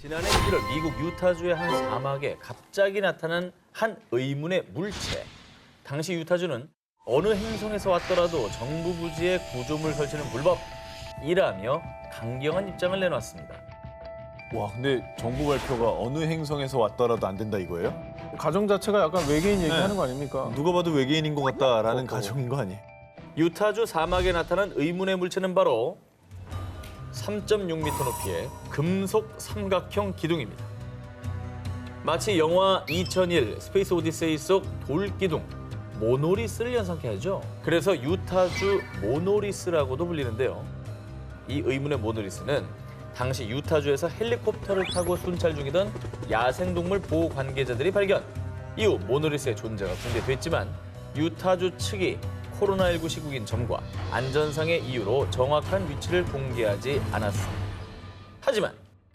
지난해 1월 미국 유타주의 한 사막에 갑자기 나타난 한 의문의 물체. 당시 유타주는 어느 행성에서 왔더라도 정부 부지에 구조물 설치는 불법이라며 강경한 입장을 내놨습니다. 와, 근데 정부 발표가 어느 행성에서 왔더라도 안 된다 이거예요? 가정 자체가 약간 외계인 얘기하는 거 아닙니까? 누가 봐도 외계인인 것 같다라는 가정인 거 아니에요? 유타주 사막에 나타난 의문의 물체는 바로 3.6m 높이의 금속 삼각형 기둥입니다. 마치 영화 2001 스페이스 오디세이 속 돌기둥 모노리스를 연상케 하죠. 그래서 유타주 모노리스라고도 불리는데요. 이 의문의 모노리스는 당시 유타주에서 헬리콥터를 타고 순찰 중이던 야생동물 보호 관계자들이 발견. 이후 모노리스의 존재가 공개됐지만 유타주 측이 코로나19 시국인 점과 안전상의 이유로 정확한 위치를 공개하지 않았습니다. 하지만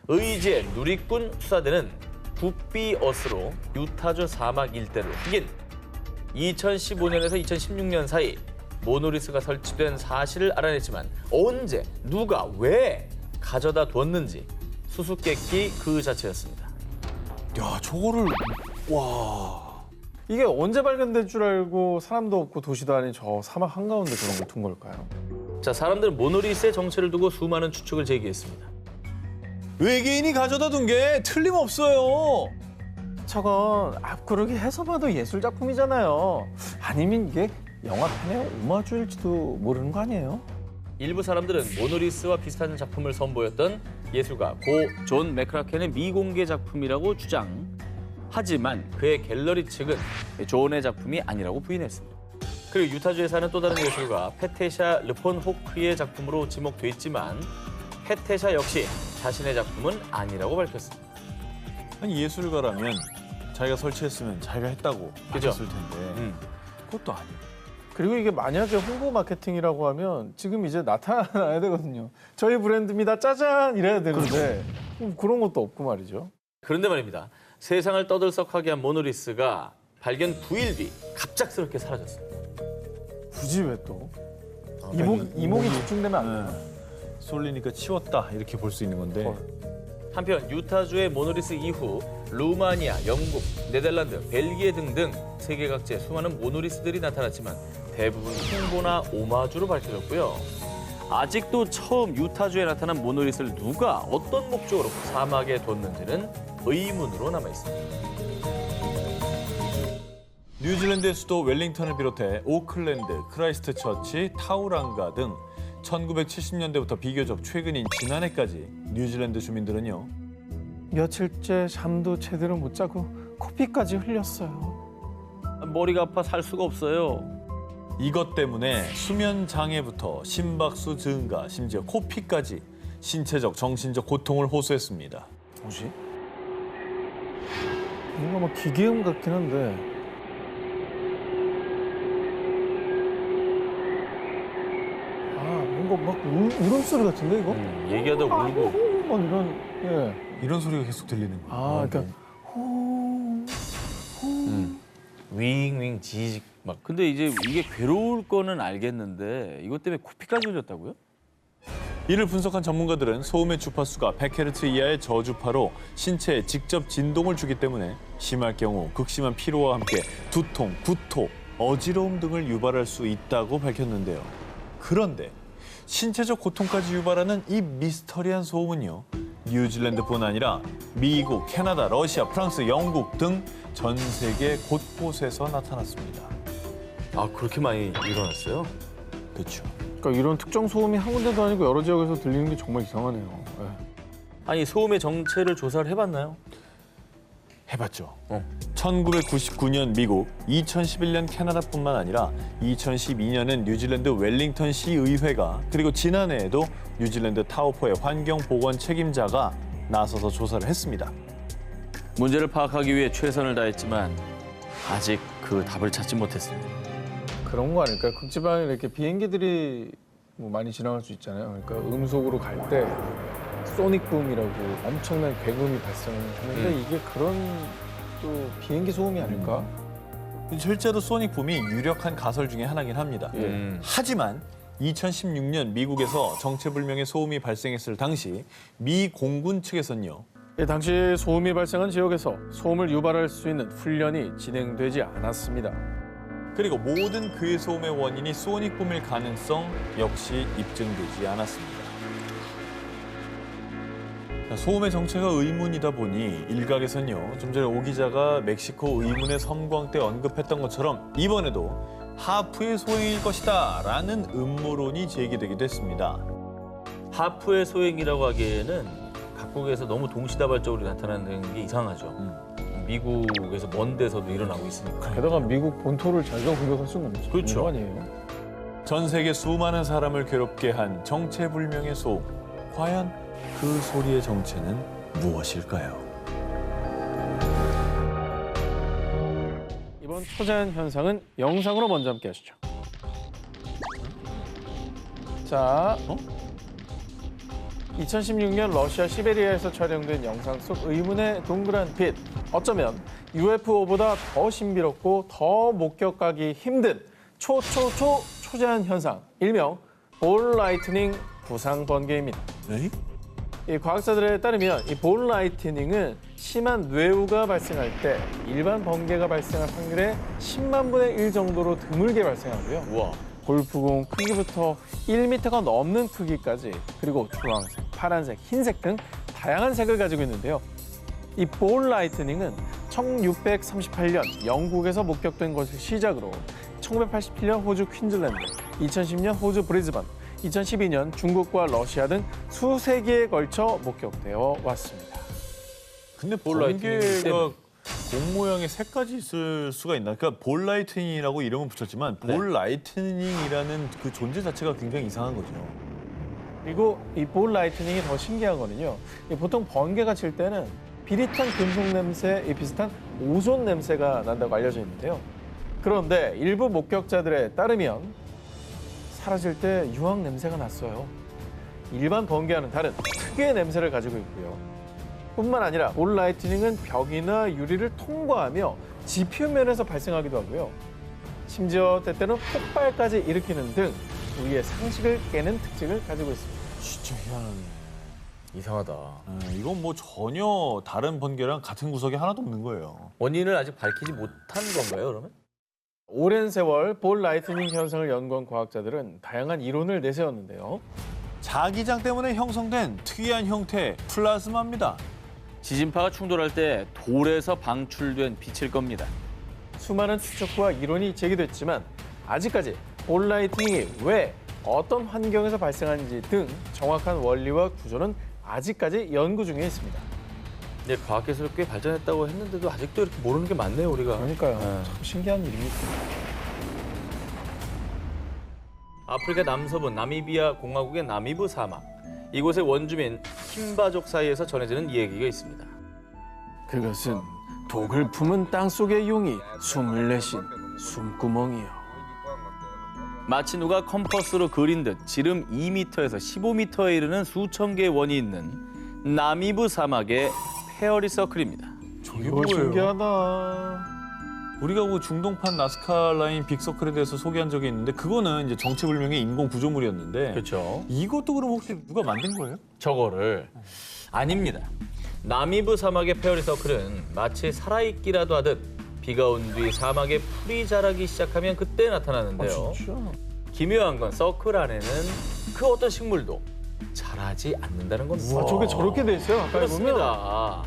의지의 누리꾼 수사대는 북비어스로 유타주 사막 일대를 확인. 2015년에서 2016년 사이 모노리스가 설치된 사실을 알아냈지만 언제, 누가, 왜 가져다 뒀는지 수수께끼 그 자체였습니다. 야, 저거를 와. 이게 언제 발견된 줄 알고 사람도 없고 도시도 아닌 저 사막 한가운데 그런 걸 둔 걸까요? 자, 사람들은 모노리스의 정체를 두고 수많은 추측을 제기했습니다. 외계인이 가져다 둔 게 틀림없어요. 저건 앞구르기 해서 봐도 예술 작품이잖아요. 아니면 이게 영화판의 오마주일지도 모르는 거 아니에요? 일부 사람들은 모노리스와 비슷한 작품을 선보였던 예술가 고 존 맥크라켄의 미공개 작품이라고 주장. 하지만 그의 갤러리 측은 존의 작품이 아니라고 부인했습니다. 그리고 유타주에 사는 또 다른 예술가 페테샤 르폰호크의 작품으로 지목돼 있지만 페테샤 역시 자신의 작품은 아니라고 밝혔습니다. 아니, 예술가라면 자기가 설치했으면 자기가 했다고 그죠? 하셨을 텐데 그것도 아니에요. 그리고 이게 만약에 홍보 마케팅이라고 하면 지금 이제 나타나야 되거든요. 저희 브랜드입니다. 짜잔! 이래야 되는데 그런 것도 없고 말이죠. 그런데 말입니다. 세상을 떠들썩하게 한 모노리스가 발견 9일 뒤 갑작스럽게 사라졌습니다. 굳이 왜 또? 그러니까 이목이 집중되면 안 돼요. 쏠리니까 치웠다 이렇게 볼 수 있는 건데 한편 유타주의 모노리스 이후 루마니아, 영국, 네덜란드, 벨기에 등등 세계 각지에 수많은 모노리스들이 나타났지만 대부분 홍보나 오마주로 밝혀졌고요. 아직도 처음 유타주에 나타난 모노리스를 누가 어떤 목적으로 사막에 뒀는지는 의문으로 남아 있습니다. 뉴질랜드의 수도 웰링턴을 비롯해 오클랜드, 크라이스트처치, 타우랑가 등 1970년대부터 비교적 최근인 지난해까지 뉴질랜드 주민들은요. 며칠째 잠도 제대로 못 자고 코피까지 흘렸어요. 머리가 아파 살 수가 없어요. 이것 때문에 수면 장애부터 심박수 증가, 심지어 코피까지 신체적, 정신적 고통을 호소했습니다. 뭐지? 뭔가 막 기계음 같긴 한데 뭔가 막 울음소리 같은데 이거? 얘기하다 울고. 막 이런 이런 소리가 계속 들리는 거예요. 그러니까 윙윙 지직 막. 근데 이제 이게 괴로울 거는 알겠는데 이것 때문에 코피까지 흘렸다고요? 이를 분석한 전문가들은 소음의 주파수가 100Hz 이하의 저주파로 신체에 직접 진동을 주기 때문에 심할 경우 극심한 피로와 함께 두통, 구토, 어지러움 등을 유발할 수 있다고 밝혔는데요. 그런데 신체적 고통까지 유발하는 이 미스터리한 소음은요. 뉴질랜드뿐 아니라 미국, 캐나다, 러시아, 프랑스, 영국 등 전 세계 곳곳에서 나타났습니다. 아, 그렇게 많이 일어났어요? 그렇죠. 그러니까 이런 특정 소음이 한 군데도 아니고 여러 지역에서 들리는 게 정말 이상하네요. 아니, 소음의 정체를 조사를 해봤나요? 해봤죠. 1999년 미국, 2011년 캐나다뿐만 아니라 2012년엔 뉴질랜드 웰링턴 시의회가 그리고 지난해에도 뉴질랜드 타우포의 환경보건 책임자가 나서서 조사를 했습니다. 문제를 파악하기 위해 최선을 다했지만 아직 그 답을 찾지 못했습니다. 그런 거 아닐까요? 극지방에 이렇게 비행기들이 뭐 많이 지나갈 수 있잖아요. 그러니까 음속으로 갈 때 소닉붐이라고 엄청난 굉음이 발생을 하는데 이게 그런 또 비행기 소음이 아닐까? 실제로 소닉붐이 유력한 가설 중에 하나긴 합니다. 하지만 2016년 미국에서 정체불명의 소음이 발생했을 당시 미 공군 측에서는요. 당시 소음이 발생한 지역에서 소음을 유발할 수 있는 훈련이 진행되지 않았습니다. 그리고 모든 그의 소음의 원인이 소닉붐일 가능성 역시 입증되지 않았습니다. 자, 소음의 정체가 의문이다 보니 일각에선요, 좀 전에 오 기자가 멕시코 의문의 섬광 때 언급했던 것처럼 이번에도 하프의 소행일 것이다 라는 음모론이 제기되기도 했습니다. 하프의 소행이라고 하기에는 각국에서 너무 동시다발적으로 나타나는 게 이상하죠. 미국에서 먼 데서도 일어나고 있으니까. 게다가 미국 본토를 자기가 공격할 수는 없는 그렇죠. 거 아니에요? 전 세계 수많은 사람을 괴롭게 한 정체불명의 소음. 과연 그 소리의 정체는 무엇일까요? 이번 초자연 현상은 영상으로 먼저 함께 하시죠. 자, 2016년 러시아 시베리아에서 촬영된 영상 속 의문의 동그란 빛. 어쩌면 UFO보다 더 신비롭고 더 목격하기 힘든 초자연 현상, 일명 볼 라이트닝 부상 번개입니다. 에이? 이 과학자들에 따르면 이 볼 라이트닝은 심한 뇌우가 발생할 때 일반 번개가 발생할 확률의 10만 분의 1 정도로 드물게 발생하고요. 우와. 골프공 크기부터 1m가 넘는 크기까지, 그리고 주황색, 파란색, 흰색 등 다양한 색을 가지고 있는데요. 이 볼 라이트닝은 1638년 영국에서 목격된 것을 시작으로 1987년 호주 퀸즐랜드, 2010년 호주 브리즈번, 2012년 중국과 러시아 등 수세기에 걸쳐 목격되어 왔습니다. 근데 볼 라이트닝 번개가 공 모양의 색까지 있을 수가 있나? 그러니까 볼 라이트닝이라고 이름은 붙였지만 볼 라이트닝이라는 그 존재 자체가 굉장히 이상한 거죠. 그리고 이 볼 라이트닝이 더 신기한 거는요. 이 보통 번개가 칠 때는 비릿한 금속 냄새에 비슷한 오존 냄새가 난다고 알려져 있는데요. 그런데 일부 목격자들에 따르면 사라질 때 유황 냄새가 났어요. 일반 번개와는 다른 특유의 냄새를 가지고 있고요. 뿐만 아니라 볼 라이트닝은 벽이나 유리를 통과하며 지표면에서 발생하기도 하고요. 심지어 때때는 폭발까지 일으키는 등 우리의 상식을 깨는 특징을 가지고 있습니다. 진짜 희한하네. 이상하다. 이건 뭐 전혀 다른 번개랑 같은 구석이 하나도 없는 거예요. 원인을 아직 밝히지 못한 건가요, 그러면? 오랜 세월 볼 라이트닝 현상을 연구한 과학자들은 다양한 이론을 내세웠는데요. 자기장 때문에 형성된 특이한 형태의 플라즈마입니다. 지진파가 충돌할 때 돌에서 방출된 빛일 겁니다. 수많은 추측과 이론이 제기됐지만 아직까지 볼 라이트닝이 왜 어떤 환경에서 발생하는지 등 정확한 원리와 구조는 아직까지 연구 중에 있습니다. 네, 과학기술이 꽤 발전했다고 했는데도 아직도 이렇게 모르는 게 많네요, 우리가. 그러니까요. 네. 참 신기한 일입니다. 아프리카 남서부 나미비아 공화국의 나미부 사막. 이곳의 원주민 킴바족 사이에서 전해지는 이야기가 있습니다. 그것은 독을 품은 땅속의 용이 숨을 내쉰 숨구멍이요. 마치 누가 컴퍼스로 그린 듯 지름 2m에서 15m에 이르는 수천 개의 원이 있는 나미부 사막의 페어리 서클입니다. 저게 이거 신기하다. 우리가 뭐 중동판 나스카 라인 빅서클에 대해서 소개한 적이 있는데 그거는 이제 정체불명의 인공 구조물이었는데 그렇죠. 이것도 그럼 혹시 누가 만든 거예요? 저거를 아닙니다. 나미부 사막의 페어리 서클은 마치 살아있기라도 하듯 비가 온 뒤 사막에 풀이 자라기 시작하면 그때 나타나는데요. 진짜? 기묘한 건 서클 안에는 그 어떤 식물도 자라지 않는다는 겁니다. 와, 저게 저렇게 돼 있어요? 가까이 보면. 그렇습니다.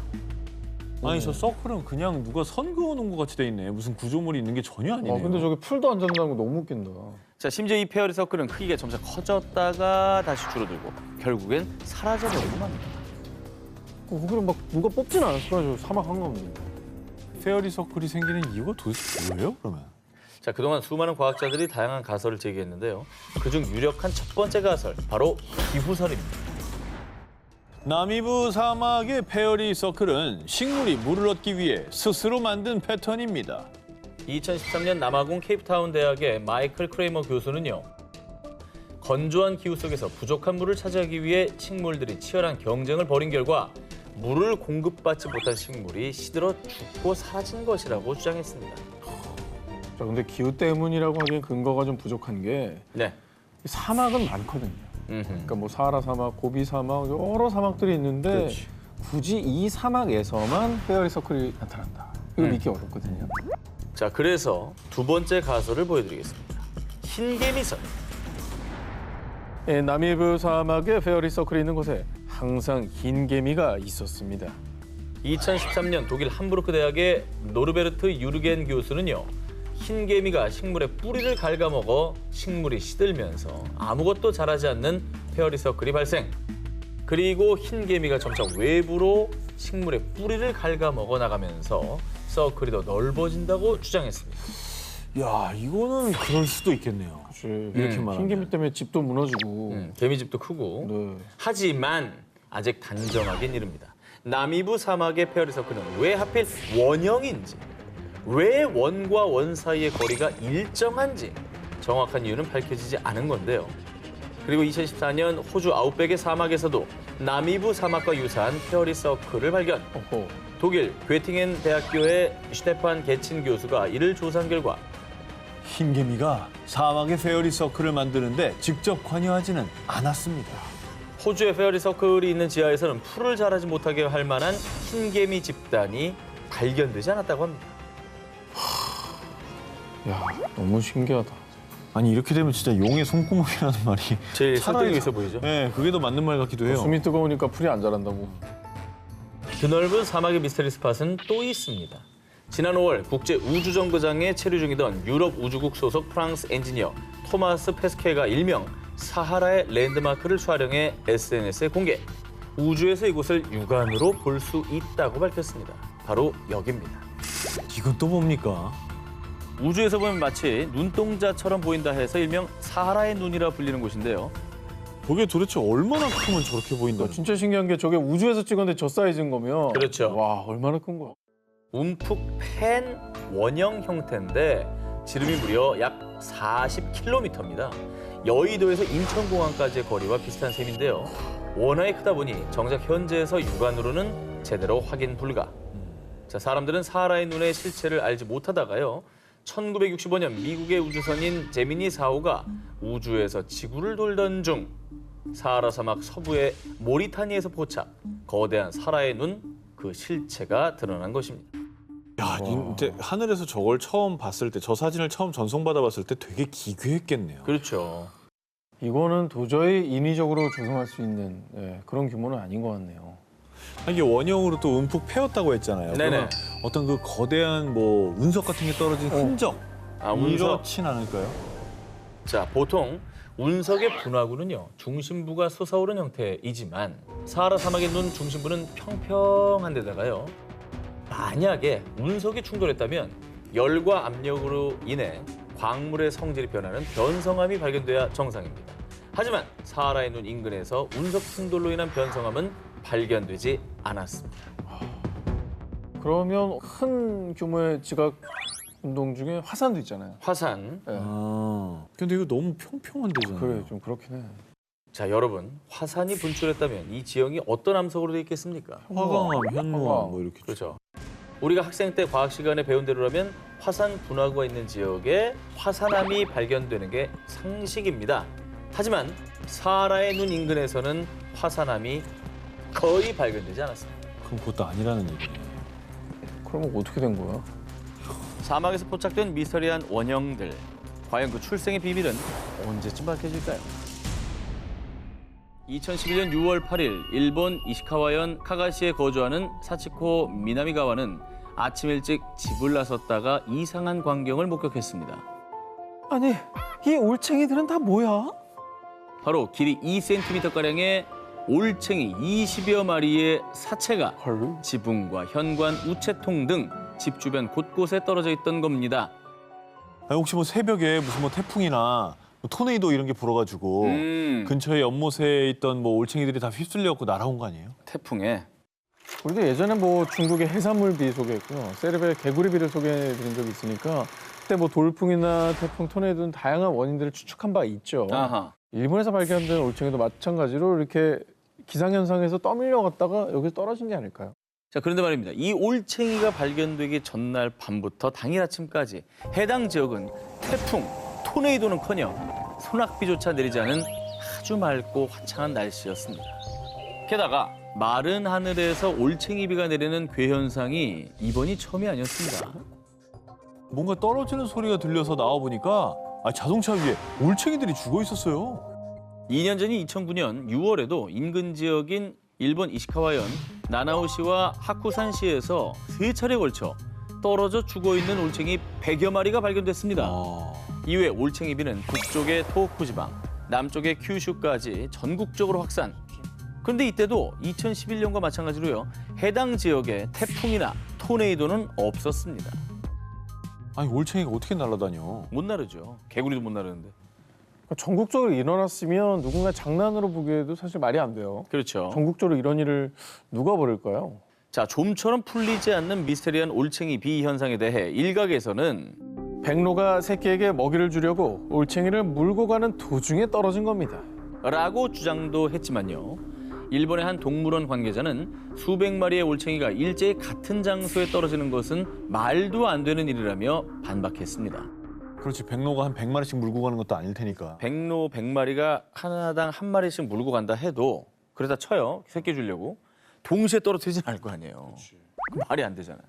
아니 저 서클은 그냥 누가 선 그어놓은 것 같이 돼 있네. 무슨 구조물이 있는 게 전혀 아니네요. 근데 저게 풀도 안 잔다는 거 너무 웃긴다. 자, 심지어 이 페어리 서클은 크기가 점차 커졌다가 다시 줄어들고 결국엔 사라져버리고 맙니다. 거기를 막 누가 뽑진 않았을 거야, 저 사막 한가운데. 페어리 서클이 생기는 이유가 도대체 뭐예요, 그러면? 자, 그동안 수많은 과학자들이 다양한 가설을 제기했는데요. 그중 유력한 첫 번째 가설, 바로 기후설입니다. 나미부 사막의 페어리 서클은 식물이 물을 얻기 위해 스스로 만든 패턴입니다. 2013년 남아공 케이프타운 대학의 마이클 크레이머 교수는요. 건조한 기후 속에서 부족한 물을 차지하기 위해 식물들이 치열한 경쟁을 벌인 결과 물을 공급받지 못한 식물이 시들어 죽고 사라진 것이라고 주장했습니다. 자, 근데 기후 때문이라고 하기엔 근거가 좀 부족한 게 네. 사막은 많거든요. 음흠. 그러니까 뭐 사하라 사막, 고비 사막, 여러 사막들이 있는데 그렇지. 굳이 이 사막에서만 페어리 서클이 나타난다. 이거 믿기 어렵거든요. 자, 그래서 두 번째 가설을 보여드리겠습니다. 흰개미선. 예, 나미브 사막에 페어리 서클이 있는 곳에 항상 흰 개미가 있었습니다. 2013년 독일 함부르크 대학의 노르베르트 유르겐 교수는요. 흰개미가 식물의 뿌리를 갉아먹어 식물이 시들면서 아무것도 자라지 않는 페어리 서클이 발생. 그리고 흰개미가 점차 외부로 식물의 뿌리를 갉아먹어 나가면서 서클이 더 넓어진다고 주장했습니다. 야, 이거는 그럴 수도 있겠네요. 이렇게 말하면. 흰 개미 때문에 집도 무너지고. 개미집도 크고. 네. 하지만 아직 단정하긴 이릅니다. 나미부 사막의 페어리 서클은 왜 하필 원형인지, 왜 원과 원 사이의 거리가 일정한지 정확한 이유는 밝혀지지 않은 건데요. 그리고 2014년 호주 아웃백의 사막에서도 나미부 사막과 유사한 페어리 서클을 발견. 어허. 독일 괴팅엔 대학교의 슈테판 게친 교수가 이를 조사한 결과 흰개미가 사막의 페어리 서클을 만드는데 직접 관여하지는 않았습니다. 호주의 페어리 서클이 있는 지하에서는 풀을 자라지 못하게 할 만한 흰개미 집단이 발견되지 않았다고 합니다. 야, 너무 신기하다. 아니 이렇게 되면 진짜 용의 손구멍이라는 말이 제일 차라리 설득력 있어 보이죠? 네, 그게 더 맞는 말 같기도 해요. 숨이 뜨거우니까 풀이 안 자란다고. 드넓은 사막의 미스터리 스팟은 또 있습니다. 지난 5월 국제우주정거장에 체류 중이던 유럽 우주국 소속 프랑스 엔지니어 토마스 페스케가 일명 사하라의 랜드마크를 촬영해 SNS에 공개. 우주에서 이곳을 육안으로 볼 수 있다고 밝혔습니다. 바로 여기입니다. 이건 또 뭡니까? 우주에서 보면 마치 눈동자처럼 보인다 해서 일명 사하라의 눈이라 불리는 곳인데요. 저게 도대체 얼마나 크면 저렇게 보인다? 진짜 신기한 게 저게 우주에서 찍었는데 저 사이즈인 거면. 그렇죠. 와, 얼마나 큰 거야. 움푹 팬 원형 형태인데 지름이 무려 약 40km입니다. 여의도에서 인천공항까지의 거리와 비슷한 셈인데요. 워낙에 크다 보니 정작 현재에서 육안으로는 제대로 확인 불가. 자, 사람들은 사하라의 눈의 실체를 알지 못하다가요. 1965년 미국의 우주선인 제미니 4호가 우주에서 지구를 돌던 중 사하라 사막 서부의 모리타니에서 포착. 거대한 사라의 눈, 그 실체가 드러난 것입니다. 야, 진짜 하늘에서 저걸 처음 봤을 때, 저 사진을 처음 전송받아봤을 때 되게 기괴했겠네요. 그렇죠. 이거는 도저히 인위적으로 조성할 수 있는 그런 규모는 아닌 것 같네요. 이게 원형으로 또 움푹 패였다고 했잖아요. 네네. 그러면 어떤 그 거대한 뭐 운석 같은 게 떨어진 흔적 운석. 이렇진 않을까요? 자, 보통 운석의 분화구는요. 중심부가 솟아오른 형태이지만 사하라 사막의 눈 중심부는 평평한 데다가요. 만약에 운석이 충돌했다면 열과 압력으로 인해 광물의 성질이 변하는 변성암이 발견돼야 정상입니다. 하지만 사하라의 눈 인근에서 운석 충돌로 인한 변성암은 발견되지 않았습니다. 그러면 큰 규모의 지각 운동 중에 화산도 있잖아요. 화산. 네. 근데 이거 너무 평평한 데잖아요. 그래, 좀 그렇긴 해. 자, 여러분. 화산이 분출했다면 이 지형이 어떤 암석으로 되어 있겠습니까? 화강암, 현무암 뭐 이렇게. 그렇죠. 우리가 학생 때 과학 시간에 배운 대로라면 화산 분화구가 있는 지역에 화산암이 발견되는 게 상식입니다. 하지만 사하라의 눈 인근에서는 화산암이 거의 발견되지 않았습니다. 그럼 그것도 아니라는 얘기네. 그러면 어떻게 된 거야? 사막에서 포착된 미스터리한 원형들. 과연 그 출생의 비밀은 언제쯤 밝혀질까요? 2011년 6월 8일 일본 이시카와현 카가시에 거주하는 사치코 미나미가와는 아침 일찍 집을 나섰다가 이상한 광경을 목격했습니다. 아니, 이 올챙이들은 다 뭐야? 바로 길이 2cm가량의 올챙이 20여 마리의 사체가 헐. 지붕과 현관, 우체통 등 집 주변 곳곳에 떨어져 있던 겁니다. 아니, 혹시 뭐 새벽에 무슨 뭐 태풍이나 뭐 토네이도 이런 게 불어가지고 근처에 연못에 있던 뭐 올챙이들이 다 휩쓸려갖고 날아온 거 아니에요? 태풍에. 우리도 예전에 뭐 중국의 해산물비 소개했고요. 세르베 개구리비를 소개해드린 적이 있으니까 그때 뭐 돌풍이나 태풍, 토네이도는 다양한 원인들을 추측한 바 있죠. 아하. 일본에서 발견된 올챙이도 마찬가지로 이렇게 기상현상에서 떠밀려갔다가 여기서 떨어진 게 아닐까요? 자, 그런데 말입니다. 이 올챙이가 발견되기 전날 밤부터 당일 아침까지 해당 지역은 태풍, 토네이도는커녕 소낙비조차 내리지 않은 아주 맑고 화창한 날씨였습니다. 게다가 마른 하늘에서 올챙이비가 내리는 괴현상이 이번이 처음이 아니었습니다. 뭔가 떨어지는 소리가 들려서 나와보니까 자동차 위에 올챙이들이 죽어 있었어요. 2년 전인 2009년 6월에도 인근 지역인 일본 이시카와현 나나오시와 하쿠산시에서 3차례에 걸쳐 떨어져 죽어있는 올챙이 100여 마리가 발견됐습니다. 이후에 올챙이비는 북쪽의 토호쿠 지방, 남쪽의 큐슈까지 전국적으로 확산. 그런데 이때도 2011년과 마찬가지로요. 해당 지역에 태풍이나 토네이도는 없었습니다. 아니 올챙이가 어떻게 날아다녀? 못 나르죠. 개구리도 못 나르는데. 전국적으로 일어났으면 누군가 장난으로 보기에도 사실 말이 안 돼요. 그렇죠. 전국적으로 이런 일을 누가 벌일까요? 자, 좀처럼 풀리지 않는 미스테리한 올챙이 비 현상에 대해 일각에서는 백로가 새끼에게 먹이를 주려고 올챙이를 물고 가는 도중에 떨어진 겁니다. 라고 주장도 했지만요. 일본의 한 동물원 관계자는 수백 마리의 올챙이가 일제히 같은 장소에 떨어지는 것은 말도 안 되는 일이라며 반박했습니다. 그렇지, 백로가 한 100마리씩 물고 가는 것도 아닐 테니까. 백로 100마리가 하나당 한 마리씩 물고 간다 해도 그러다 쳐요. 새끼 주려고. 동시에 떨어뜨리진 않을 거 아니에요. 그럼 말이 안 되잖아요.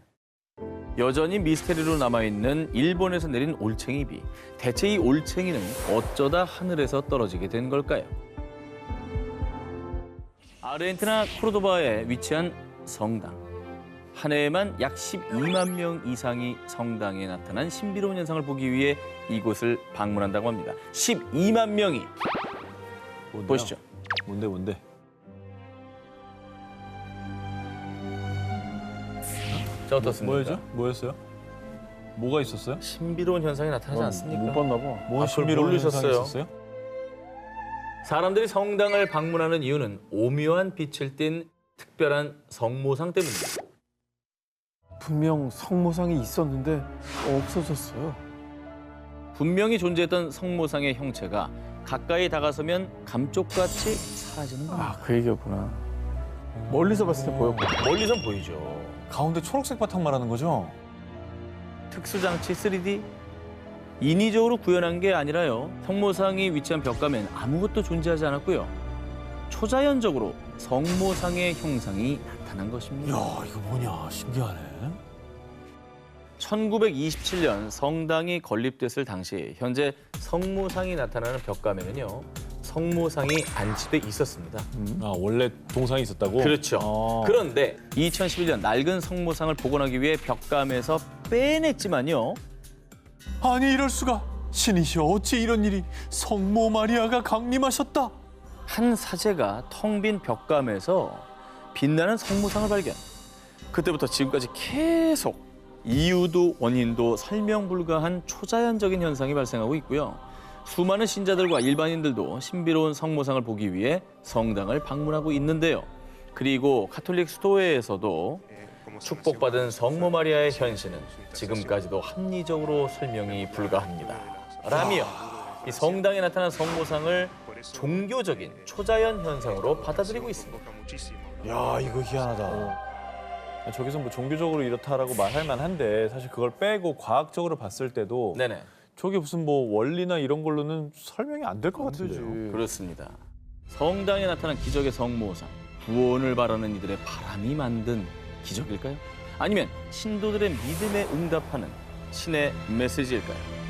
여전히 미스테리로 남아있는 일본에서 내린 올챙이비. 대체 이 올챙이는 어쩌다 하늘에서 떨어지게 된 걸까요? 아르헨티나 코르도바에 위치한 성당. 한 해에만 약 12만 명 이상이 성당에 나타난 신비로운 현상을 보기 위해 이곳을 방문한다고 합니다. 12만 명이. 뭔데요? 보시죠. 뭔데? 자, 어떻습니까? 뭐였어요? 뭐가 있었어요? 신비로운 현상이 나타나지 않습니까? 못 봤나 봐. 뭔 그걸 신비로운 모르셨어요? 현상이 있었어요? 사람들이 성당을 방문하는 이유는 오묘한 빛을 띤 특별한 성모상 때문입니다. 분명 성모상이 있었는데 없어졌어요. 분명히 존재했던 성모상의 형체가 가까이 다가서면 감쪽같이 사라지는 겁니다. 그 얘기였구나. 멀리서 봤을 때 보였고. 멀리선 보이죠. 가운데 초록색 바탕 말하는 거죠? 특수장치 3D? 인위적으로 구현한 게 아니라요. 성모상이 위치한 벽감엔 아무것도 존재하지 않았고요. 초자연적으로 성모상의 형상이 나타난 것입니다. 야, 이거 뭐냐, 신기하네. 1927년 성당이 건립됐을 당시 현재 성모상이 나타나는 벽감에는요. 성모상이 안치돼 있었습니다. 원래 동상이 있었다고? 그렇죠. 그런데 2011년 낡은 성모상을 복원하기 위해 벽감에서 빼냈지만요. 아니, 이럴 수가. 신이시여, 어찌 이런 일이. 성모 마리아가 강림하셨다. 한 사제가 텅 빈 벽감에서 빛나는 성모상을 발견. 그때부터 지금까지 계속 이유도 원인도 설명 불가한 초자연적인 현상이 발생하고 있고요. 수많은 신자들과 일반인들도 신비로운 성모상을 보기 위해 성당을 방문하고 있는데요. 그리고 카톨릭 수도회에서도 축복받은 성모 마리아의 현신은 지금까지도 합리적으로 설명이 불가합니다. 라며 이 성당에 나타난 성모상을 종교적인 초자연 현상으로 받아들이고 있습니다. 야, 이거 희한하다. 저기서 뭐 종교적으로 이렇다라고 말할 만한데 사실 그걸 빼고 과학적으로 봤을 때도 네네. 저게 무슨 뭐 원리나 이런 걸로는 설명이 안 될 것 같은데요. 그렇습니다. 성당에 나타난 기적의 성모상, 구원을 바라는 이들의 바람이 만든 기적일까요? 아니면 신도들의 믿음에 응답하는 신의 메시지일까요?